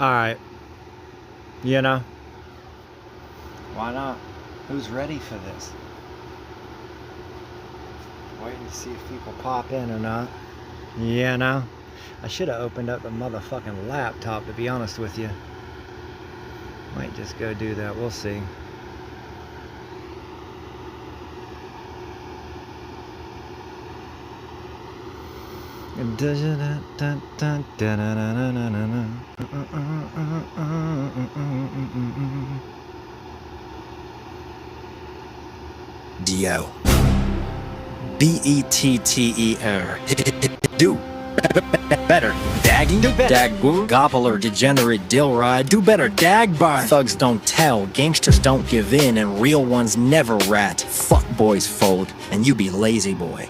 Alright. You know? Why not? Who's ready for this? Waiting to see if people pop in or not. You know? I should have opened up the motherfucking laptop, to be honest with you. Might just go do that. We'll see. D-O B-E-T-T-E-R. Do better. Dagging? Do better. DAGBURN. Gobbler, degenerate, dill ride. Do better. DAGBURN. Thugs don't tell, gangsters don't give in, and real ones never rat. Fuck boys fold, and you be lazy boy.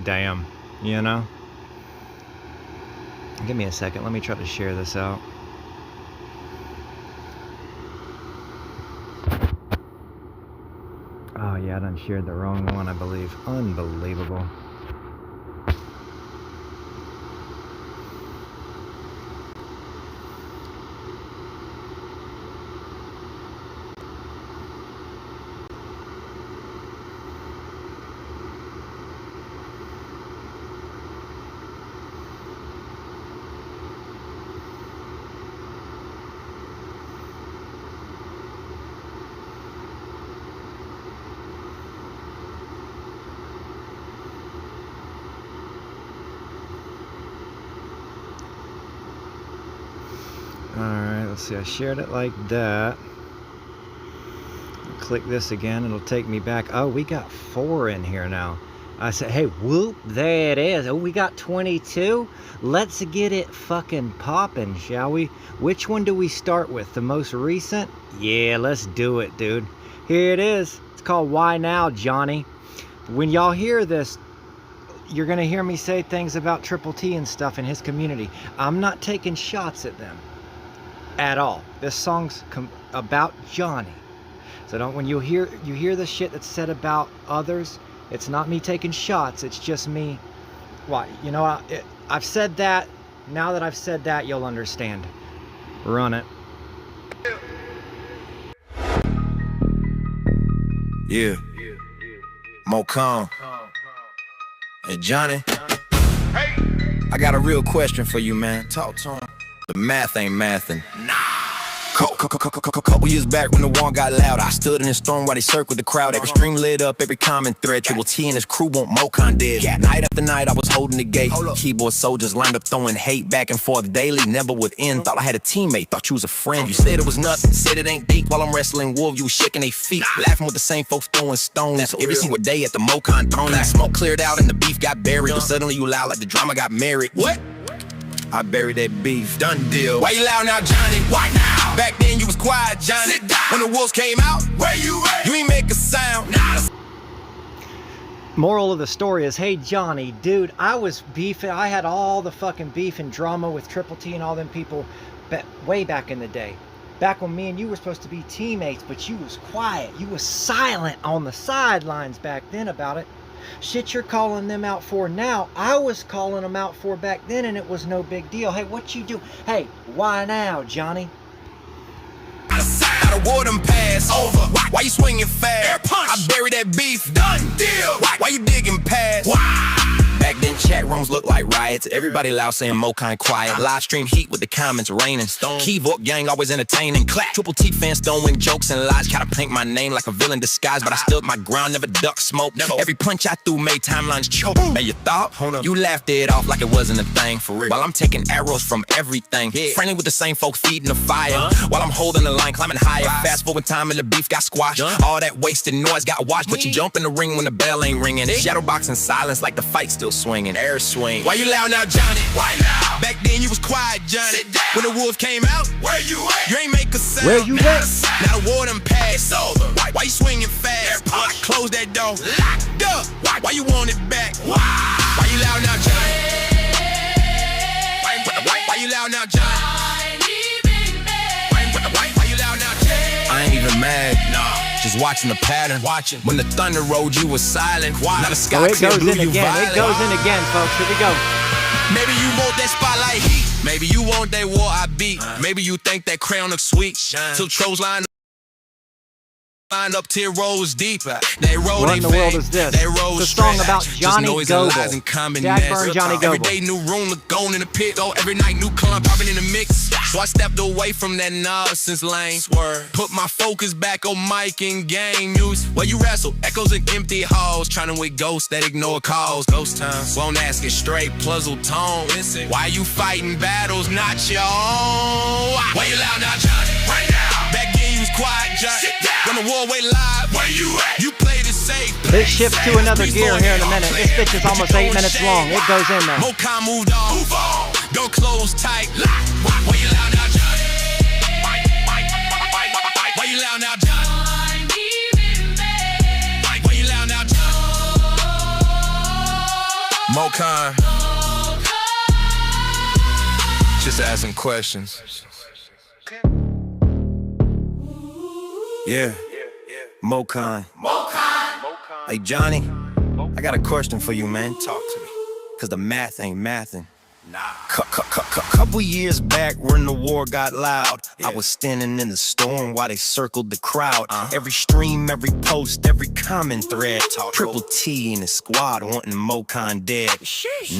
Damn. You know? Give me a second. Let me try to share this out. Oh yeah, I done shared the wrong one, I believe. Unbelievable. Alright, let's see, I shared it like that. Click this again, it'll take me back. Oh, we got 4 in here now. I said, hey, whoop, there it is. Oh, we got 22. Let's get it fucking popping, shall we? Which one do we start with? The most recent? Yeah, let's do it, dude. Here it is. It's called Why Now, Johnny. When y'all hear this, you're gonna hear me say things about Triple T and stuff in his community. I'm not taking shots at them at all. This song's about Johnny. So don't, when you hear the shit that's said about others, it's not me taking shots, it's just me. Why? You know, I've said that. Now that I've said that, you'll understand. Run it. Yeah. Mo calm. Hey, Johnny. I got a real question for you, man. Talk to him. The math ain't mathin'. Nah. Couple years back when the war got loud, I stood in the storm while they circled the crowd. Every stream lit up, every comment thread. Triple T and his crew want Mokan dead. Night after night, I was holding the gate. Keyboard soldiers lined up throwing hate back and forth daily, never would end. Thought I had a teammate, thought you was a friend. You said it was nothing, said it ain't deep. While I'm wrestling wolves, you was shaking their feet, laughing with the same folks throwing stones. Every single day at the Mokan throne. That smoke cleared out and the beef got buried, but suddenly you loud like the drama got married. What? I buried that beef, done deal. Why you loud now, Johnny? Why now? Back then you was quiet, Johnny. Sit down. When the wolves came out, where you at? You ain't make a sound. Nah. Moral of the story is, hey Johnny, dude, I was beefing. I had all the fucking beef and drama with Triple T and all them people way back in the day. Back when me and you were supposed to be teammates, but you was quiet. You was silent on the sidelines back then about it. Shit you're calling them out for now, I was calling them out for back then, and it was no big deal. Hey, what you do? Hey, why now, Johnny? The war done pass over. Why you swinging fast? I buried that beef. Done deal. Why you digging past? Back then chat rooms looked like riots. Everybody loud saying Mokan quiet. Live stream heat with the comments raining. Keyboard gang always entertaining. Clap. Triple T fans throwing jokes and lies. Try to paint my name like a villain disguise, but I stood my ground, never duck smoke. Every punch I threw made timelines choke. Man, you thought? You laughed it off like it wasn't a thing. For real. While I'm taking arrows from everything. Friendly with the same folks feeding the fire. While I'm holding the line, climbing higher. Fast forward time and the beef got squashed. All that wasted noise got washed. But you jump in the ring when the bell ain't ringing. Shadow boxing silence like the fight still swinging. Air swing. Why you loud now, Johnny? Why now? Back then you was quiet, Johnny. When the wolves came out, where you at? You ain't make a sound. Where you at? Now the war done passed. It's over. Why you swinging fast? Close that door. Locked up. Why you want it back? Why you loud now, Johnny? Why you loud now, Johnny? Why you loud now, Johnny? I ain't even mad. Nah. Just watching the pattern. When the thunder rolled, you was silent. Now the sky it goes blue, in again. It goes in again, folks. Here we go. Maybe you want that spotlight heat. Maybe you want that war I beat. Maybe you think that crown looks sweet. Till trolls line up 10 rows deep. They roll What in the world is this? They roll it's a song about Johnny Goble. DAGBURN Johnny Goble. Every day new room, look gone in the pit. Oh, every night new club popping in the mix. So I stepped away from that nonsense lane. Put my focus back on mic and game news. Where you wrestle, echoes in empty halls. Trying to wake ghosts that ignore calls. Ghost times, won't ask it straight, puzzle tone. Why you fighting battles not your own? Why you loud now, Johnny? Right now. Back then you was quiet, Johnny. When the war went live, where you at? You played it safe. It shifts to another gear here in a minute. This bitch is almost 8 minutes long. It goes in there. Mokan moved on. Move on. Don't close tight. Why you loud now, Johnny? Why you loud now, Johnny? Why you loud now, Johnny? Mokan. Just asking questions. Yeah, Mokan. Hey Johnny, I got a question for you, man. Talk to me, cause the math ain't mathin'. Nah. Couple years back when the war got loud, I was standing in the storm while they circled the crowd. Every stream, every post, every comment thread. Triple T and the squad wanting Mokan dead.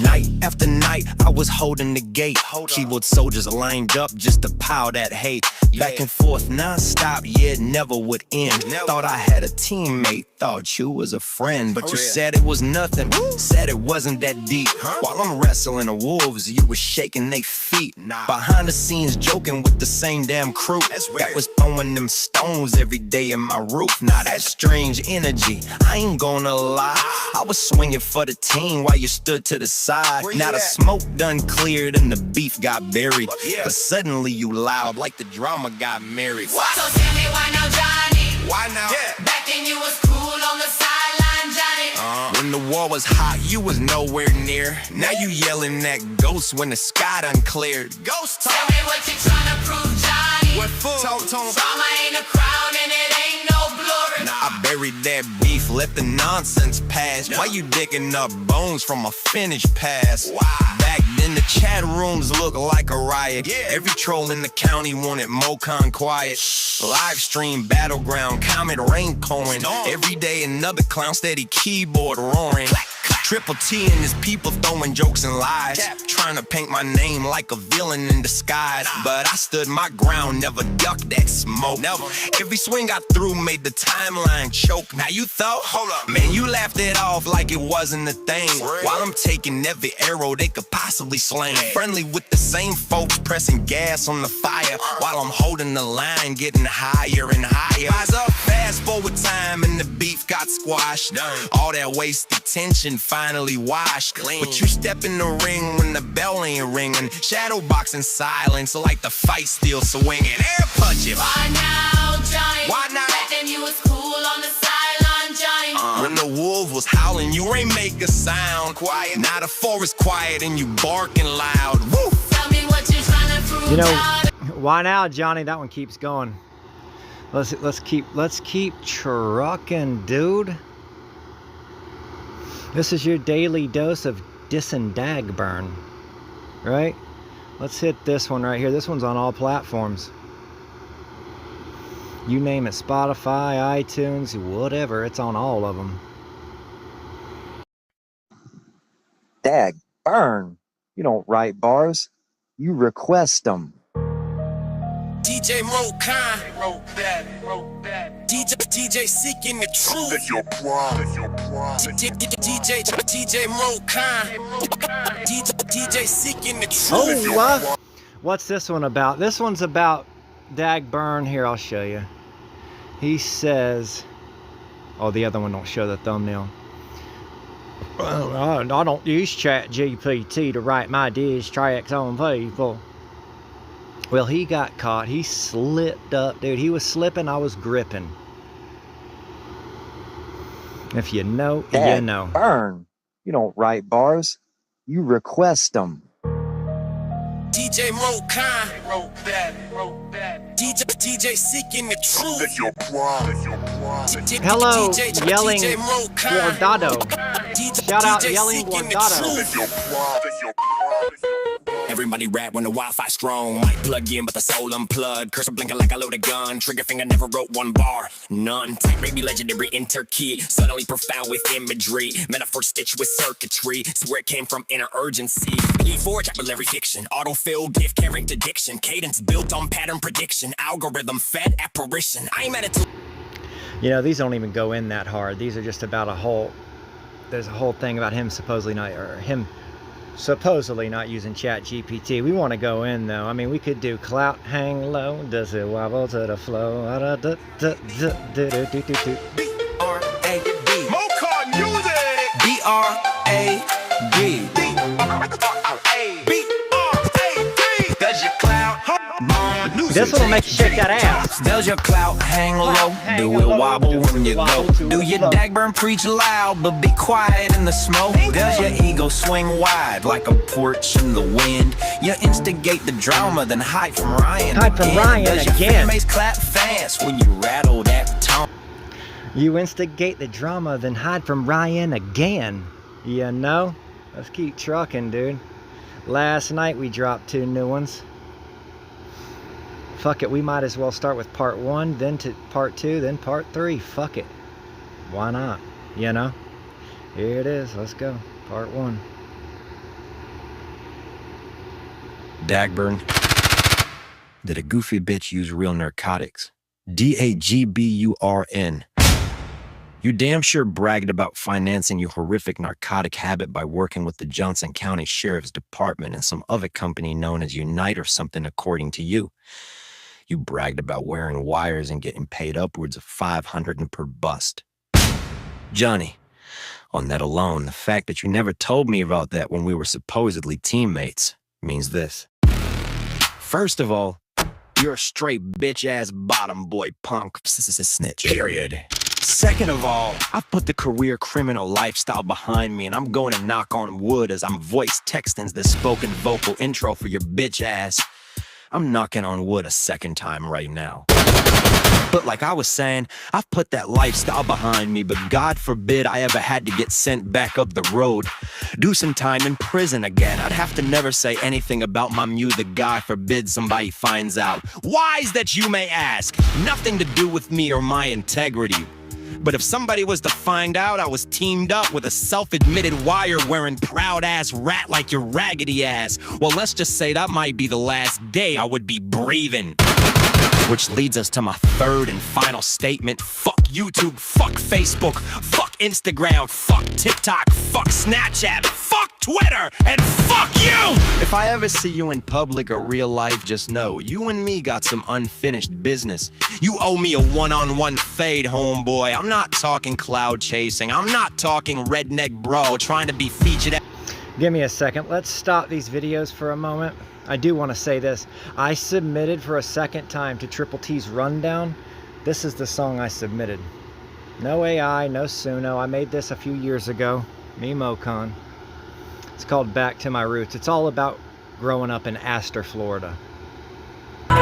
Night after night, I was holding the gate. Keyboard soldiers lined up just to pile that hate. Back and forth non-stop, yeah, it never would end. Thought I had a teammate, thought you was a friend. But you said it was nothing, said it wasn't that deep. While I'm wrestling the wolves, you was shaking they feet. Behind the scenes joking with the same damn crew that was throwing them stones every day in my roof. Now that strange energy, I ain't gonna lie, I was swinging for the team while you stood to the side. Now the smoke done cleared and the beef got buried, but suddenly you loud like the drama got married. So tell me why now, Johnny? Why now? Back then you was cool on the sideline, Johnny. When the war was hot, you was nowhere near. Now you yelling at ghosts when the sky done cleared. Ghost talk. Tell me what you tryna prove, Johnny. What for? Drama ain't a crown and it ain't no glory. I buried that beef, let the nonsense pass. Why you digging up bones from a finished past? Back then the chat rooms looked like a riot. Every troll in the county wanted Mokan quiet. Live stream battleground, comment rain pouring. Every day another clown steady keyboard roaring. Triple T and his people throwing jokes and lies, trying to paint my name like a villain in disguise. But I stood my ground, never ducked that smoke. Never. Every swing I threw made the timeline choke. Now you thought, hold up, man, you laughed it off like it wasn't a thing. While I'm taking every arrow they could possibly sling. Friendly with the same folks pressing gas on the fire, while I'm holding the line, getting higher and higher. Rise up, fast forward time and the beef got squashed. All that wasted tension finally washed clean. But you step in the ring when the bell ain't ringing. Shadow boxing silence like the fight still swinging. Air punch it. Why now, Johnny? Why now? Back then you was cool on the sideline, Johnny. When the wolf was howling, you ain't make a sound. Quiet. Now the forest quiet and you barking loud. Woo! Tell me what you tryna prove, You know, Johnny. why now, Johnny? That one keeps going. Let's keep trucking, dude. This is your daily dose of Dissin DAGBURN, right? Let's hit this one right here. This one's on all platforms. You name it, Spotify, iTunes, whatever. It's on all of them. DAGBURN. You don't write bars. You request them. DJ Mokan wrote that. DJ seeking the truth. That's your problem. DJ Mokan. DJ seeking the truth. Oh, what's this one about? This one's about DAGBURN. Here, I'll show you. He says, oh, the other one don't show the thumbnail. I don't use ChatGPT to write my diss tracks on people. Well, he got caught. He slipped up, dude. He was slipping. I was gripping. If you know, you know. DAGBURN. You don't write bars. You request them. DJ Mokan wrote that. DJ seeking the truth. That's your problem. Hello, Yelling Guardado. Shout out Yelling Guardado. Everybody rap when the Wi-Fi strong. Might plug in, but the soul unplugged. Cursor blinking like a loaded gun. Trigger finger never wrote one bar. None. Tech baby legendary enter key. Suddenly profound with imagery. Metaphor stitched with circuitry. Swear it came from inner urgency. E4 capillary fiction. Autofill gift character diction. Cadence built on pattern prediction. Algorithm fed apparition. I'm at it. You know, these don't even go in that hard. These are just about a whole... There's a whole thing about him supposedly not using Chat GPT. We want to go in though. I mean, we could do clout hang low. Does it wobble to the flow? B-R-A-D. Mocon music. B-R-A-D. B-R-A-D. Does your clout This one'll make you shake that ass. Does your clout hang low? Do it wobble when you go? Do your DAGBURN preach loud, but be quiet in the smoke? Does your ego swing wide like a porch in the wind? You instigate the drama, then hide from Ryan. Hide from Ryan Does your again. fanbase clap fast when you rattle that tone? You instigate the drama, then hide from Ryan again. You know? Let's keep trucking, dude. Last night we dropped 2 new ones. Fuck it, we might as well start with part 1, then to part 2, then part 3. Fuck it. Why not? You know? Here it is. Let's go. Part 1. DAGBURN. Did a goofy bitch use real narcotics? DAGBURN. You damn sure bragged about financing your horrific narcotic habit by working with the Johnson County Sheriff's Department and some other company known as Unite or something according to you. You bragged about wearing wires and getting paid upwards of $500 per bust. Johnny, on that alone, the fact that you never told me about that when we were supposedly teammates means this. First of all, you're a straight bitch-ass bottom boy punk snitch. Period. Second of all, I've put the career criminal lifestyle behind me and I'm going to knock on wood as I'm voice texting the spoken vocal intro for your bitch ass. I'm knocking on wood a second time right now. But like I was saying, I've put that lifestyle behind me, but God forbid I ever had to get sent back up the road. Do some time in prison again. I'd have to never say anything about my music, God forbid somebody finds out. Why is that, you may ask? Nothing to do with me or my integrity. But if somebody was to find out I was teamed up with a self-admitted wire-wearing proud-ass rat like your raggedy ass, well, let's just say that might be the last day I would be breathing. Which leads us to my third and final statement. Fuck YouTube, fuck Facebook, fuck Instagram, fuck TikTok, fuck Snapchat, fuck Twitter, and fuck you! If I ever see you in public or real life, just know, you and me got some unfinished business. You owe me a one-on-one fade, homeboy. I'm not talking cloud chasing. I'm not talking redneck bro trying to be featured at... Give me a second. Let's stop these videos for a moment. I do want to say this. I submitted for a second time to Triple T's Rundown. This is the song I submitted. No AI, no Suno. I made this a few years ago. Me, Mocon. It's called Back to My Roots. It's all about growing up in Astor, Florida. See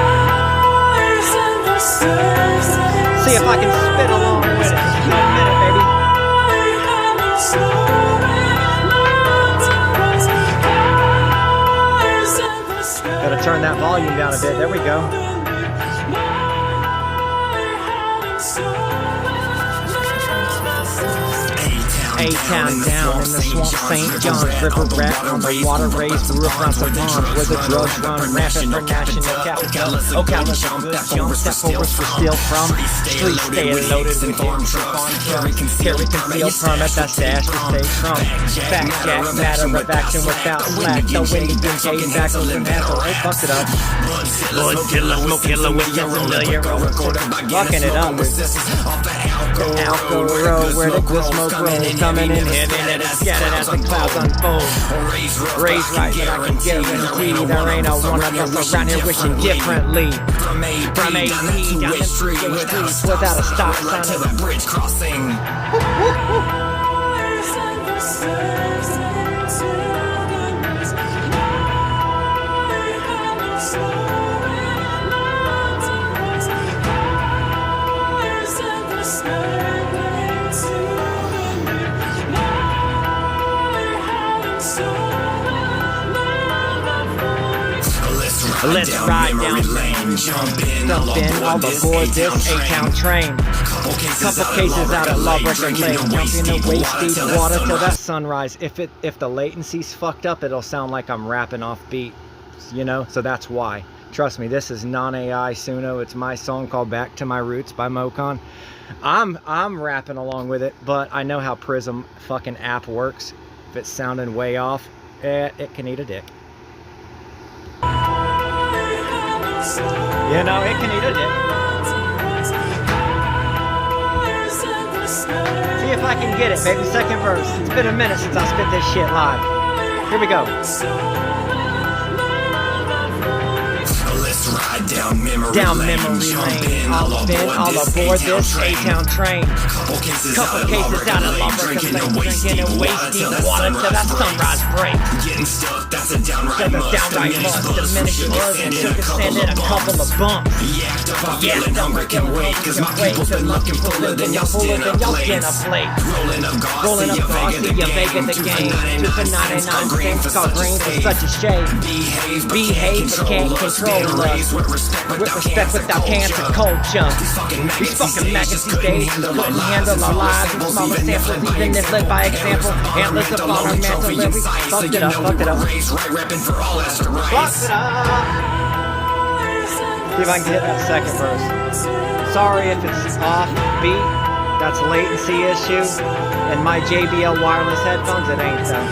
if I can spit along with it. Just give me a minute, baby. Gotta turn that volume down a bit. There we go. A-Town down in the swamp, St. John's River rat on the water raised through a front of ponds where the drugs run rampant for national capital. Ocala jump, step over for steal from streets stay loaded with arms, carry concealed permit, that's the ash to stay from. Fact jack, matter of action without slack. The windy gauge back with some mantle, oh fuck it up. Blood killer, smoke killer with your familiar. Fucking it up. Alco Road where the good smoke rolls. Coming in, hitting it, scattered as the clouds unfold. Raise right, but I can guarantee there ain't a one of us around here wishing differently. From AP down to West Street without a stop sign to the bridge crossing. Let's ride down memory lane. Jump in, all aboard this A-Town train. Couple cases out at Lawbreaker Lake. Jumping in waist deep water till that sunrise. If the latency's fucked up, it'll sound like I'm rapping off beat. You know, so that's why. Trust me, this is non-AI Suno. It's my song called Back to My Roots by Mocon. I'm rapping along with it, but I know how Prism fucking app works. If it's sounding way off, it can eat a dick. You know, it can eat a dick. See if I can get it, baby. Second verse. It's been a minute since I spit this shit live. Here we go. Ride down memory lane. All aboard this A-Town train. Couple cases out of Lawbreaker Lake. Drinking in waist deep water till that sunrise break. Getting stuck, that's a downright must. Diminished blood and took a stand in a couple of bumps. Yeah, hunger can wait, cause my people's been looking fuller than y'all dinner plate. Rolling up Garcia, Vega the game. 2 for 99 cents, called green for such a shade. Behave, but can't control us. With respect without cancer culture. These fucking magazine days couldn't handle our lives in smaller samples, even if led by example. Antlers upon our mantle, we fucked it up. Fucked it up. See if I can get that second verse. Sorry if it's off beat. That's a latency issue. And my JBL wireless headphones, it ain't though.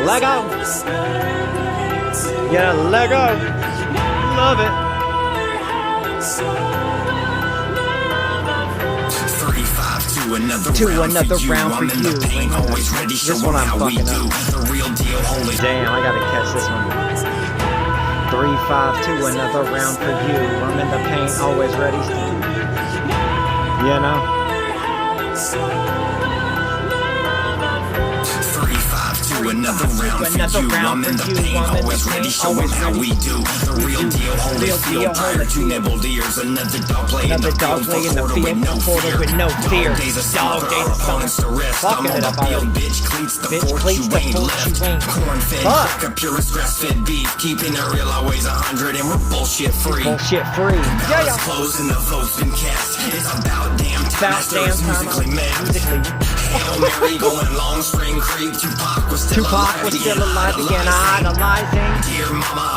Lego. Yeah, Lego. Love it. 3-5 to another round for you. Always ready, this one I'm fucking up. The real deal, holy damn, I gotta catch this one. 3-5 to another round for you. I'm in the paint, always ready. You know. 3-5 to another round for you. I'm in the paint, always ready, showing how we do. The real deal, holy field, tired to nibbled ears. Another dog play in the field, with no fear. Dog days of summer, opponents to rest. I'm on the field, bitch cleats the force you ain't left. Corn-fed, a purest grass-fed beef. Keeping it real, always 100, and we're bullshit free. Bullshit free. Ballots closed and the vote's been cast. It's about damn time. Masters musically mad. Hail Mary going long, Spring Creek. Tupac was still alive again, idolizing.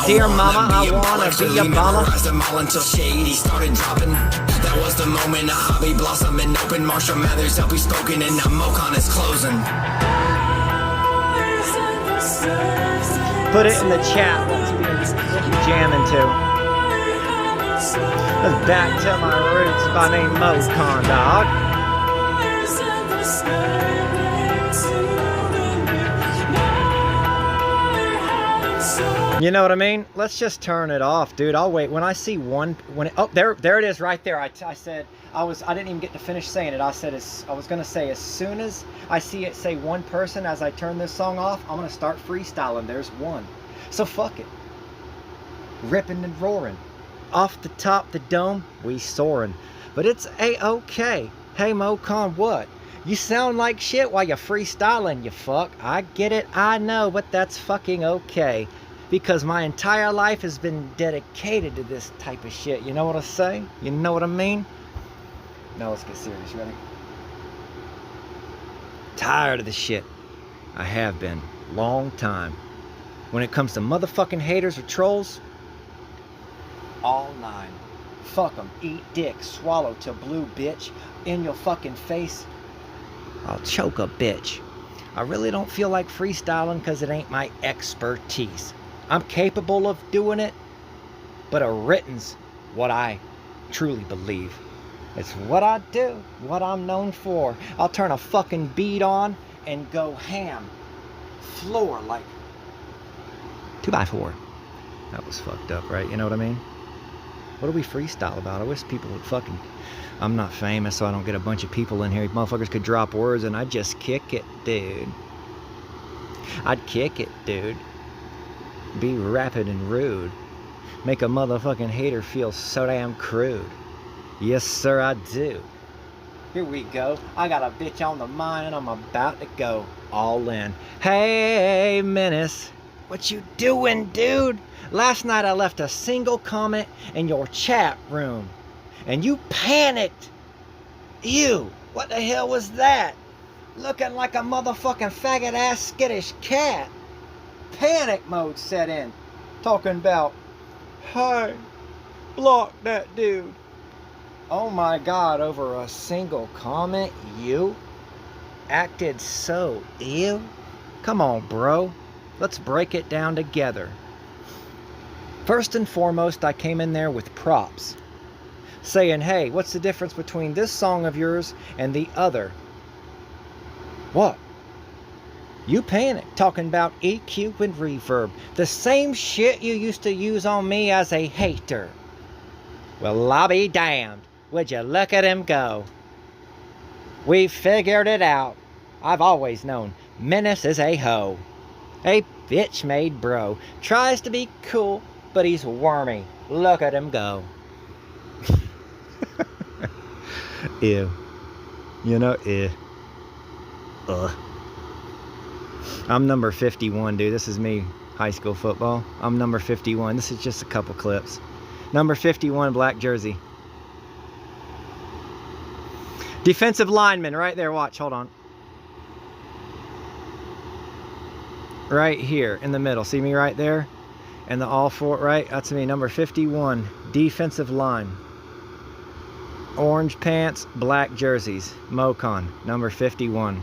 Dear mama, I wanna be a mama. Them all until Shady started dropping. That was the moment a hobby blossoming open. Marshall Mathers help be spoken, and now Mocon is closing. Put it in the chat. What you jamming to? Let's back to my roots by name Mocon, dog. You know what I mean? Let's just turn it off, dude. I'll wait. When I see one, oh, there it is right there. I said, I didn't even get to finish saying it. I said, I was gonna say, as soon as I see it say one person as I turn this song off, I'm gonna start freestyling. There's one. So fuck it. Ripping and roaring. Off the top the dome, we soaring. But it's A-okay. Hey Mocon, what? You sound like shit while you're freestyling, you fuck. I get it, I know, but that's fucking okay. Because my entire life has been dedicated to this type of shit. You know what I say? You know what I mean? Now let's get serious. Ready? Tired of this shit. I have been. Long time. When it comes to motherfucking haters or trolls, all 9. Fuck them. Eat dick. Swallow till blue, bitch. In your fucking face. I'll choke a bitch. I really don't feel like freestyling because it ain't my expertise. I'm capable of doing it, but a written's what I truly believe. It's what I do, what I'm known for. I'll turn a fucking beat on and go ham. Floor like 2x4. That was fucked up, right? You know what I mean? What do we freestyle about? I wish people would fucking... I'm not famous, so I don't get a bunch of people in here. Motherfuckers could drop words and I'd just kick it, dude. I'd kick it, dude. Be rapid and rude. Make a motherfucking hater feel so damn crude. Yes, sir, I do. Here we go. I got a bitch on the mind and I'm about to go all in. Hey, Menace. What you doing, dude? Last night I left a single comment in your chat room, and you panicked. Ew, what the hell was that? Looking like a motherfucking faggot-ass skittish cat. Panic mode set in. Talking about, hey, block that dude. Oh my God, over a single comment, you acted so ill. Come on, bro. Let's break it down together. First and foremost, I came in there with props. Saying, hey, what's the difference between this song of yours and the other? What? You panicked, talking about EQ and reverb. The same shit you used to use on me as a hater. Well, I'll be damned. Would you look at him go? We figured it out. I've always known Menace is a hoe. A bitch-made bro. Tries to be cool, but he's wormy. Look at him go. Ew. You know, ew. Ugh. I'm number 51, dude. This is me, high school football. I'm number 51. This is just a couple clips. Number 51, black jersey. Defensive lineman right there. Watch, hold on. Right here in the middle. See me right there? And the all four, right? That's me, number 51. Defensive line. Orange pants, black jerseys. Mocon, number 51.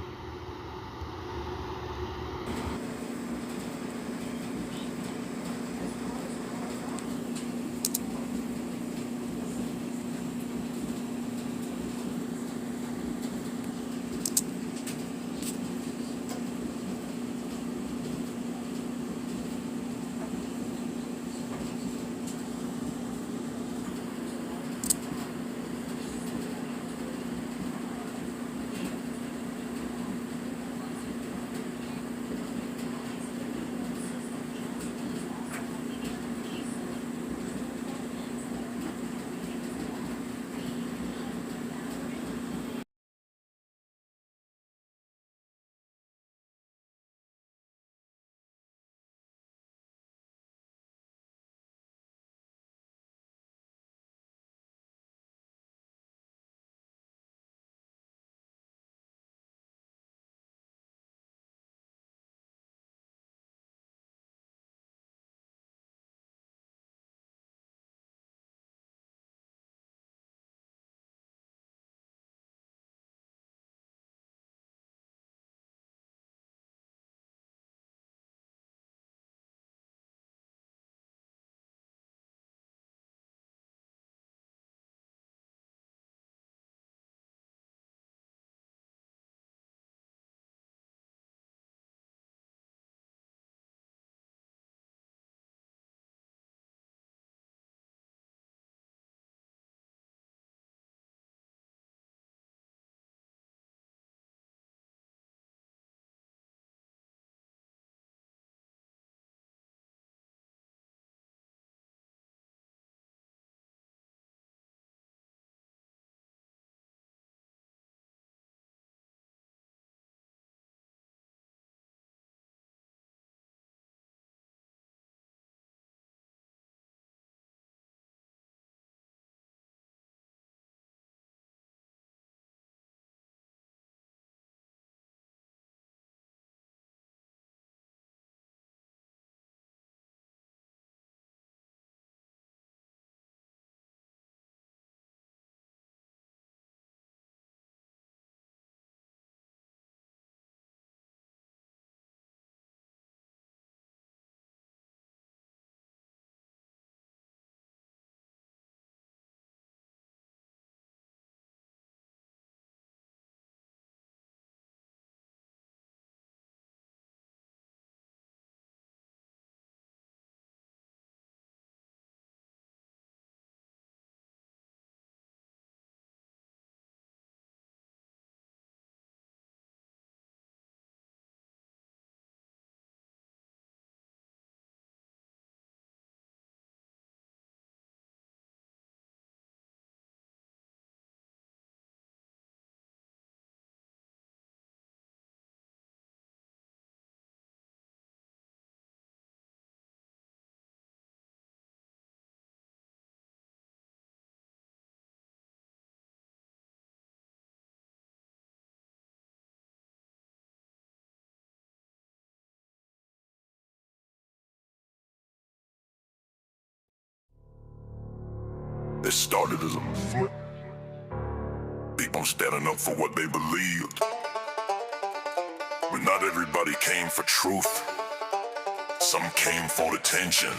It started as a flip. People standing up for what they believed. But not everybody came for truth. Some came for attention.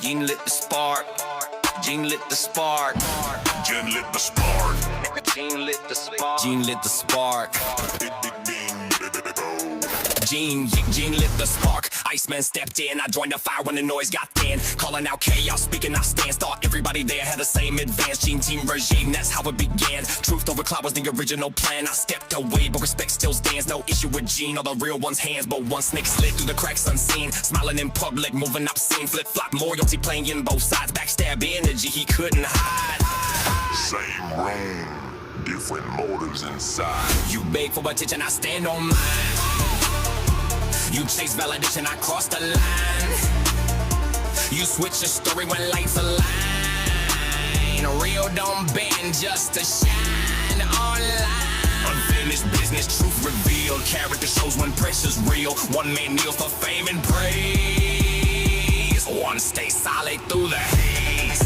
Gene lit the spark. Gene lit the spark. Gene lit the spark. Gene lit the spark. Gene lit the spark. Gene lit the spark. Iceman stepped in, I joined the fire when the noise got thin. Calling out chaos, speaking our stance. Thought everybody there had the same advance. Gene team regime, that's how it began. Truth over cloud was the original plan. I stepped away, but respect still stands. No issue with Gene, all the real one's hands. But one snake slid through the cracks unseen. Smiling in public, moving obscene. Flip-flop, loyalty playing both sides. Backstab energy he couldn't hide. Same room, different motives inside. You beg for attention, I stand on mine. You chase validation, I cross the line. You switch your story when lights align. Real don't bend just to shine online. Unfinished business, truth revealed. Character shows when pressure's real. One man kneels for fame and praise. One stays solid through the haze.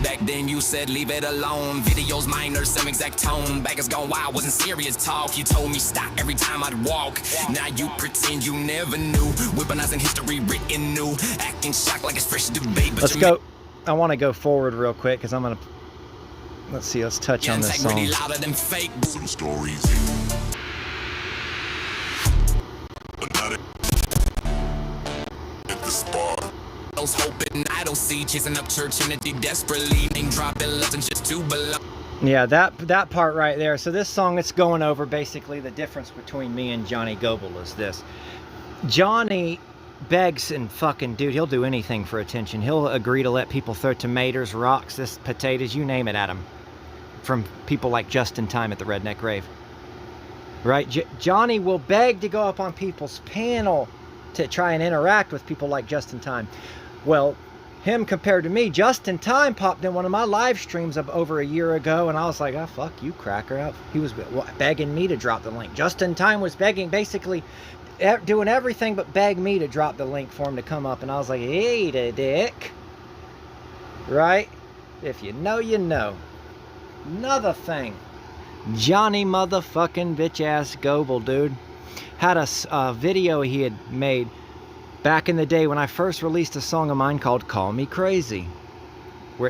Back then you said leave it alone. Videos minor, same exact tone. Back is gone wild, wasn't serious talk. You told me stop every time I'd walk. Now you pretend you never knew. Weaponizing history written new. Acting shocked like it's fresh debate. But Let's go. I want to go forward real quick because I'm going to... Let's see, let's touch on this song. Louder than fake. Some stories. But not at the spark. Hoping I don't see, chasing up church unity desperately, name dropping legends just to belong. Yeah, that part right there. So this song, it's going over basically the difference between me and Johnny Goebel is this. Johnny begs and fucking, dude, he'll do anything for attention. He'll agree to let people throw tomatoes, rocks, potatoes, you name it at him. From people like Justin Time at the Redneck Rave. Right? Johnny will beg to go up on people's panel to try and interact with people like Justin Time. Well, him compared to me, Justin Time popped in one of my live streams of over a year ago, and I was like, oh, fuck you, cracker. He was begging me to drop the link. Justin Time was begging, basically doing everything but beg me to drop the link for him to come up, and I was like, hey, the dick. Right? If you know, you know. Another thing. Johnny motherfucking bitch-ass Goebel, dude, had a video he had made back in the day when I first released a song of mine called Call Me Crazy,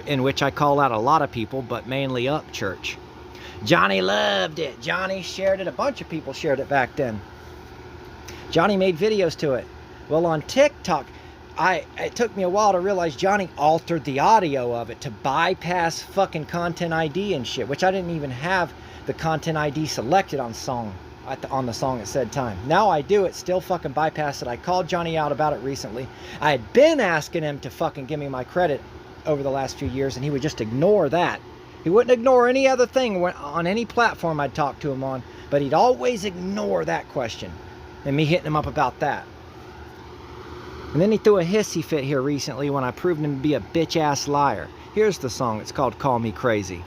in which I call out a lot of people, but mainly Up Church. Johnny loved it. Johnny shared it. A bunch of people shared it back then. Johnny made videos to it. Well, on TikTok, it took me a while to realize Johnny altered the audio of it to bypass fucking Content ID and shit, which I didn't even have the Content ID selected on the song at said time. Now I do it, still fucking bypass it. I called Johnny out about it recently. I had been asking him to fucking give me my credit over the last few years, and he would just ignore that. He wouldn't ignore any other thing on any platform I'd talk to him on, but he'd always ignore that question and me hitting him up about that. And then he threw a hissy fit here recently when I proved him to be a bitch-ass liar. Here's the song. It's called Call Me Crazy.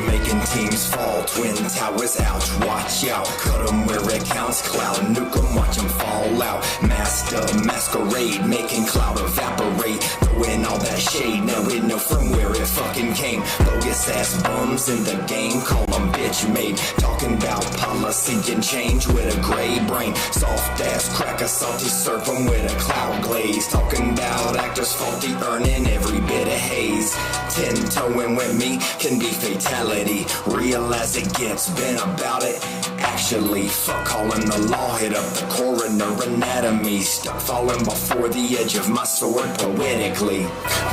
Making teams fall, twin towers out, watch out. Cut 'em where it counts, cloud, nuke 'em, watch 'em fall out. Master, masquerade, making cloud evaporate. Throwing all that shade, now we know from where it fucking came. Bogus ass bums in the game, call 'em bitch made. Talking about policy and change with a gray brain. Soft ass cracker, salty serve 'em with a cloud glaze. Talking about actor just faulty, earning every bit of haze. 10-toeing with me can be fatality. Real as it gets, been about it. Actually, fuck calling the law, hit up the coroner anatomy. Stuck falling before the edge of my sword poetically.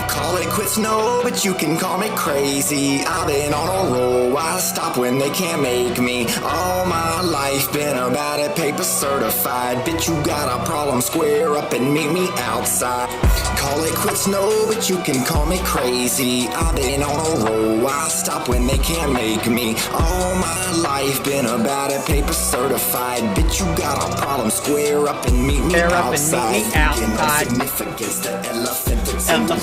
Call it quits, no, but you can call me crazy. I've been on a roll, I stop when they can't make me. All my life been about it, paper certified. Bitch, you got a problem, square up and meet me outside. Call it quits, no, but you can call me crazy. I've been on a roll, I stop when they can't make me. All my life been about it, paper certified. Bitch, you got a problem, square up and meet me outside. Significance, the elephant that's in the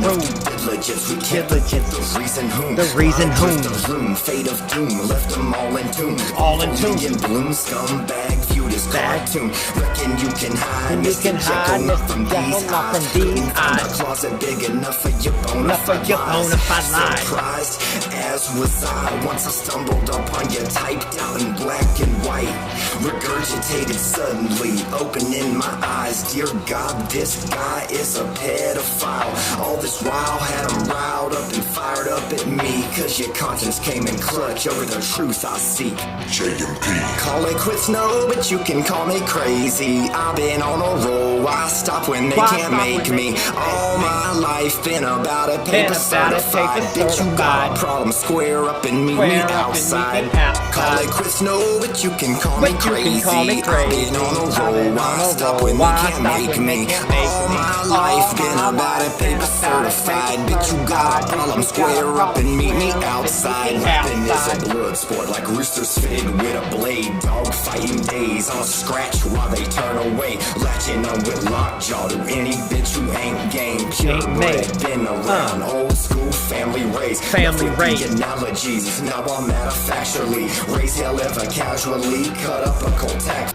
room. Diligence, we can't forget the reason whom. The reason whom. The room, fate of doom, left them all in tune. All in tune. In bloom, scumbag, viewed as cartoon. Reckon you can hide, You can hide, not from Mr. Jekyll, these not from eyes. these Couldn't find eyes. a closet big enough for your bona fide lies. Surprised, as was I, once I stumbled upon you typed out in black and white. Regurgitated suddenly, opening my eyes. Dear God, this guy is a pedophile. All this while had him riled up and fired up at me. Cause your conscience came in clutch over the truth I seek. JMP. Call it quits, no, but you can call me crazy. I've been on a roll, I stop when they can't make me. All my life been about it, paper certified. Bitch, you got a problem, square up and meet me outside. Call it quits, no, but you can call me crazy. I've been on a roll, I stop when they can't make me. All my life been about it, paper certified. Bitch, you got a problem, square up and meet me outside. Rapping is a blood sport, like roosters fitted with a blade. Dog fighting days on a scratch while they turn away. Latching on with lockjaw to any bitch who ain't game. Purebred, been around, old school, family raised. Family raised. Analogies, now I'm manufacturally. Raise hell ever casually, cut up a cold tack.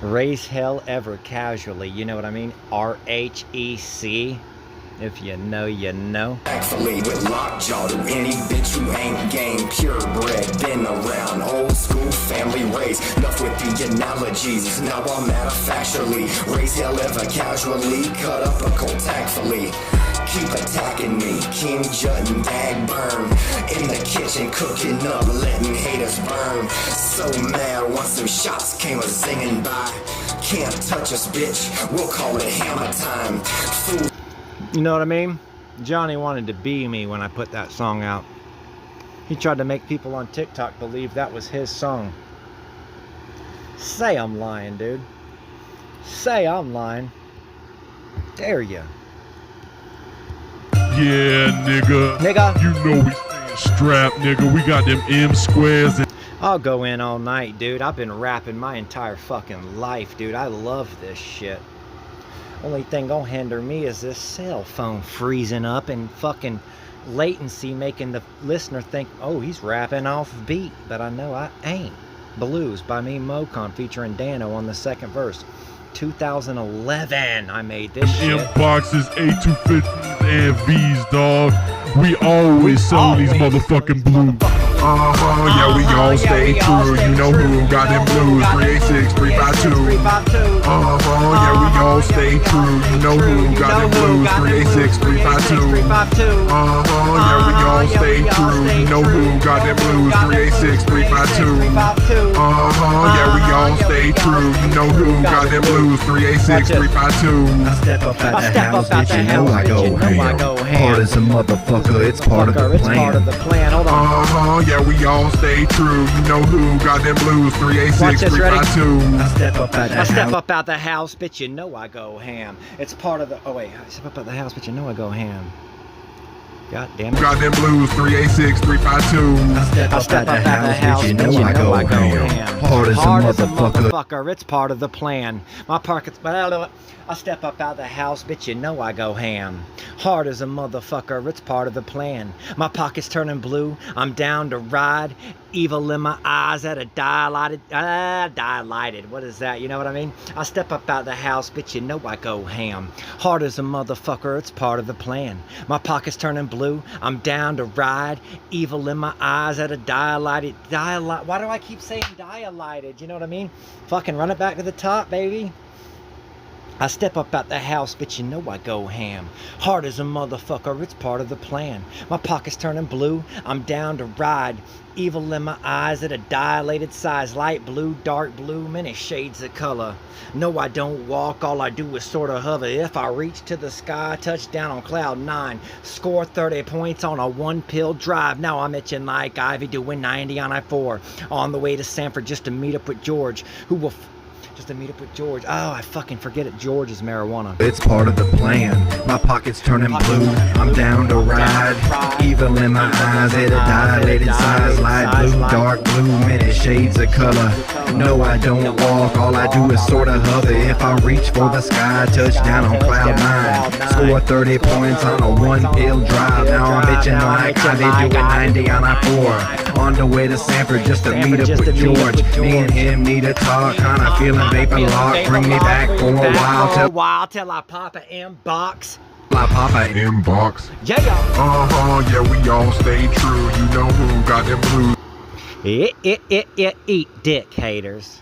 Raise hell ever casually. You know what I mean? RHEC. If you know, you know. Thankfully, with lockjaw to any bitch who ain't game. Purebred, been around, old school, family raised. Enough with the analogies, now I'm manufacturally. Raise hell ever casually, cut up a cold tactfully. Keep attacking me, King Jut and DAGBURN. In the kitchen cooking up, letting haters burn. So mad once them shots came a zinging by. Can't touch us, bitch, we'll call it hammer time. Fool. You know what I mean? Johnny wanted to be me when I put that song out. He tried to make people on TikTok believe that was his song. Say I'm lying, dude. Say I'm lying. Dare ya. Yeah, nigga. Nigga. You know we staying strapped, nigga. We got them M squares and I'll go in all night, dude. I've been rapping my entire fucking life, dude. I love this shit. Only thing gonna hinder me is this cell phone freezing up and fucking latency making the listener think, oh, he's rapping off beat. But I know I ain't. Blues by me, Mocon, featuring Dano on the second verse. 2011 I made this shit. M boxes, A250s and V's, dog. We always sell these motherfucking blues. Yeah, we all stay true. You know who got them blues? 386, 352. Yeah, we all stay true. You know who got them blues? 386, 352. Yeah, we all stay true. You know who got them blues? 386, 352. Yeah, we all stay true. You know who got them blues? 386, 352. I step up at the house, bitch, you know I go ham. Hard as a motherfucker, it's part of the plan. Hold on. Yeah, we all stay true. You know who got them blues? 386, 352. I step up at the I step house. up out the house, bitch, you know I go ham. It's part of the, oh wait, I step up out the house, bitch, you know I go ham. God damn it. Got them blues? 386, 352. I step up at the house, bitch, you know I go ham. Hard as a motherfucker. It's part of the plan. My pockets, I step up out the house, bitch, you know I go ham. Hard as a motherfucker, it's part of the plan. My pockets turning blue, I'm down to ride. Evil in my eyes at a dilated, what is that, you know what I mean? I step up out the house, bitch, you know I go ham. Hard as a motherfucker, it's part of the plan. My pockets turning blue, I'm down to ride. Evil in my eyes at a dilated, why do I keep saying dilated, you know what I mean? Fucking run it back to the top, baby. I step up out the house, but you know I go ham. Hard as a motherfucker, it's part of the plan. My pocket's turning blue, I'm down to ride. Evil in my eyes at a dilated size. Light blue, dark blue, many shades of color. No, I don't walk, all I do is sort of hover. If I reach to the sky, touch down on cloud 9. Score 30 points on a one-pill drive. Now I'm itching like Ivy doing 90 on I-4. On the way to Sanford just to meet up with George, who will... Oh, I fucking forget it. George is marijuana. It's part of the plan. My pocket's turning blue. I'm down to ride. Evil in my eyes at a dilated size. Light blue, dark blue, many shades of color. No, I don't walk. All I do is sort of hover. If I reach for the sky, touch down on cloud 9. Score 30 points on a one-pill drive. Now I'm itching like Ivy doing 90 on I-4. On the way to Sanford just to meet up with George. Me and him need to talk. Kinda feeling vapor lock. Bring me back for a while till I pop a inbox. I pop a Inbox. Yeah. Yeah, we all stay true. You know who got them blues. Eat dick, haters.